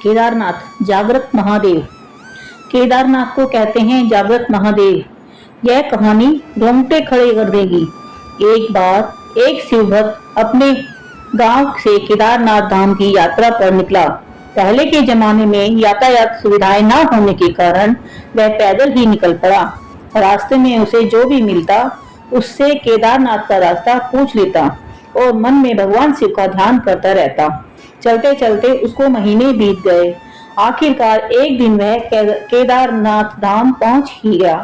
केदारनाथ जागृत महादेव। केदारनाथ को कहते हैं जागृत महादेव। यह कहानी रोंगटे खड़े कर देगी। एक बार एक शिव भक्त अपने गांव से केदारनाथ धाम की यात्रा पर निकला। पहले के जमाने में यातायात सुविधाएं न होने के कारण वह पैदल ही निकल पड़ा। रास्ते में उसे जो भी मिलता उससे केदारनाथ का रास्ता पूछ लेता और मन में भगवान शिव का ध्यान करता रहता। चलते चलते उसको महीने बीत गए। आखिरकार एक दिन वह केदारनाथ धाम पहुंच ही गया।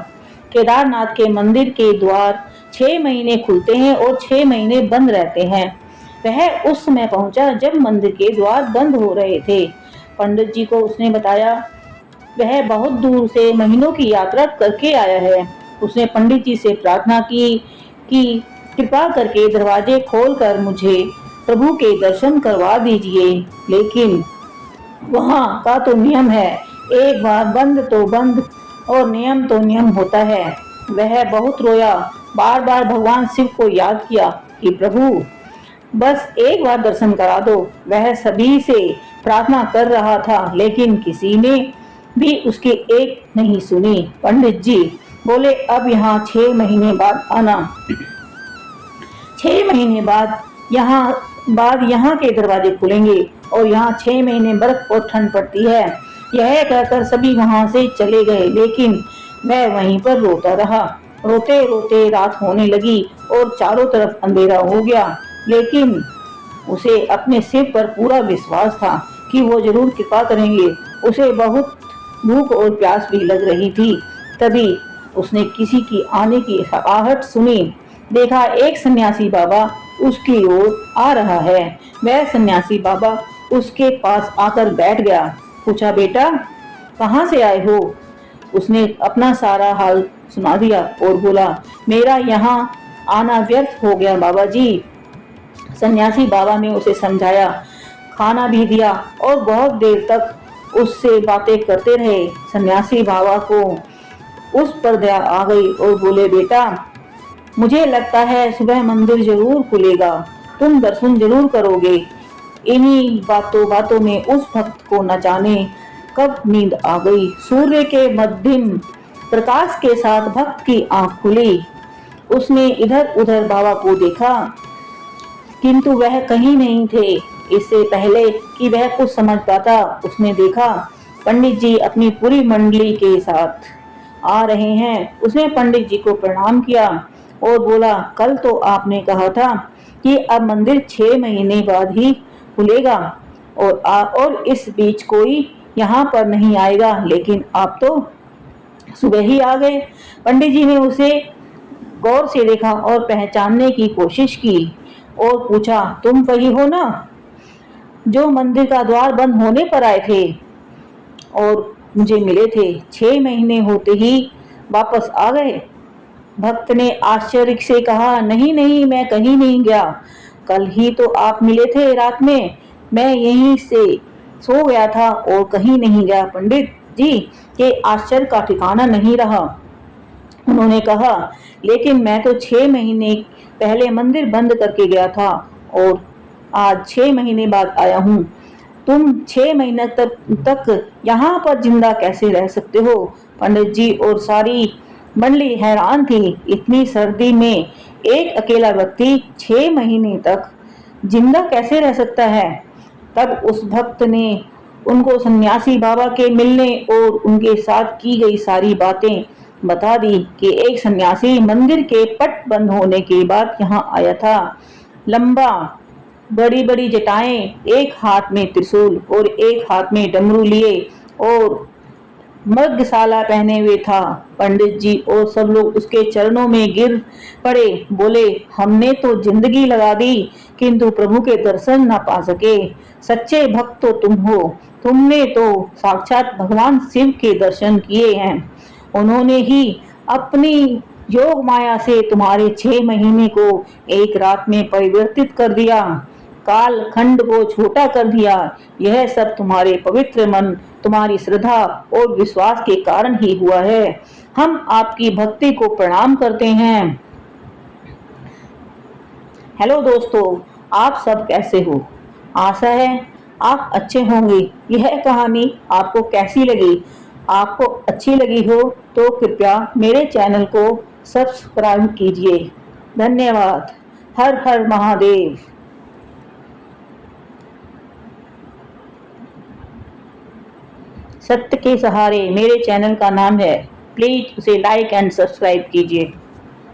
केदारनाथ के मंदिर के द्वार 6 महीने खुलते हैं और 6 महीने बंद रहते हैं। वह उस समय पहुंचा जब मंदिर के द्वार बंद हो रहे थे। पंडित जी को उसने बताया वह बहुत दूर से महीनों की यात्रा करके आया है। उसने पंडित जी से प्रार्थना की कि कृपा करके दरवाजे खोलकर मुझे प्रभु के दर्शन करवा दीजिए। लेकिन वहाँ का तो नियम है, एक बार बंद तो बंद और नियम तो नियम होता है। वह बहुत रोया, बार बार भगवान शिव को याद किया कि प्रभु बस एक बार दर्शन करा दो। वह सभी से प्रार्थना कर रहा था लेकिन किसी ने भी उसकी एक नहीं सुनी। पंडित जी बोले अब यहाँ 6 महीने बाद आना। 6 महीने बाद यहाँ के दरवाजे खुलेंगे और यहाँ 6 महीने बर्फ और ठंड पड़ती है। यह कहकर सभी वहां से चले गए लेकिन वह वहीं पर रोता रहा। रोते रोते रात होने लगी और चारों तरफ अंधेरा हो गया। लेकिन उसे अपने शिव पर पूरा विश्वास था कि वो जरूर कृपा करेंगे। उसे बहुत भूख और प्यास भी लग रही थी। तभी उसने किसी की आने की आहट सुनी। देखा एक सन्यासी बाबा उसकी ओर आ रहा है। वह सन्यासी बाबा उसके पास आकर बैठ गया। पूछा बेटा कहाँ से आए हो? उसने अपना सारा हाल सुना दिया और बोला मेरा यहाँ आना व्यर्थ हो गया बाबा जी। सन्यासी बाबा ने उसे समझाया, खाना भी दिया और बहुत देर तक उससे बातें करते रहे। सन्यासी बाबा को उस पर दया आ गई और बोले बेटा मुझे लगता है सुबह मंदिर जरूर खुलेगा, तुम दर्शन जरूर करोगे। इन्हीं बातों में उस भक्त को न जाने कब नींद आ गई। सूर्य के मध्यम प्रकाश के साथ भक्त की आंख खुली। उसने इधर उधर बाबा को देखा किंतु वह कहीं नहीं थे। इससे पहले कि वह कुछ समझ पाता उसने देखा पंडित जी अपनी पूरी मंडली के साथ आ रहे हैं। उसने पंडित जी को प्रणाम किया और बोला कल तो आपने कहा था कि अब मंदिर 6 महीने बाद ही खुलेगा और इस बीच कोई यहाँ पर नहीं आएगा, लेकिन आप तो सुबह ही आ गए। पंडित जी ने उसे गौर से देखा और पहचानने की कोशिश की और पूछा तुम वही हो ना जो मंदिर का द्वार बंद होने पर आए थे और मुझे मिले थे? 6 महीने होते ही वापस आ गए। भक्त ने आश्चर्य से कहा नहीं नहीं मैं कहीं नहीं गया। कल ही तो आप मिले थे रात में, मैं यहीं से सो गया था और कहीं नहीं गया। पंडित जी के आश्चर्य का ठिकाना नहीं रहा। उन्होंने कहा लेकिन मैं तो 6 महीने पहले मंदिर बंद करके गया था और आज 6 महीने बाद आया हूँ। तुम 6 महीने तक यहाँ पर जिंदा कैसे रह सकते हो? पंडित जी और सारी मंडली हैरान थी। इतनी सर्दी में एक अकेला व्यक्ति 6 महीने तक जिंदा कैसे रह सकता है? तब उस भक्त ने उनको सन्यासी बाबा के मिलने और उनके साथ की गई सारी बातें बता दी कि एक सन्यासी मंदिर के पट बंद होने के बाद यहाँ आया था। लंबा बड़ी बड़ी जटाएं, एक हाथ में त्रिशूल और एक हाथ में डमरू लिए और मृगशाला पहने हुए था। पंडित जी और सब लोग उसके चरणों में गिर पड़े। बोले हमने तो जिंदगी लगा दी किंतु प्रभु के दर्शन न पा सके। सच्चे भक्त तो तुम हो, तुमने तो साक्षात भगवान शिव के दर्शन किए हैं। उन्होंने ही अपनी योग माया से तुम्हारे 6 महीने को एक रात में परिवर्तित कर दिया, काल खंड को छोटा कर दिया। यह सब तुम्हारे पवित्र मन, तुम्हारी श्रद्धा और विश्वास के कारण ही हुआ है। हम आपकी भक्ति को प्रणाम करते हैं। हेलो दोस्तों, आप सब कैसे हो? आशा है आप अच्छे होंगे। यह कहानी आपको कैसी लगी? आपको अच्छी लगी हो तो कृपया मेरे चैनल को सब्सक्राइब कीजिए। धन्यवाद। हर हर महादेव। सत्य के सहारे मेरे चैनल का नाम है। प्लीज उसे लाइक एंड सब्सक्राइब कीजिए।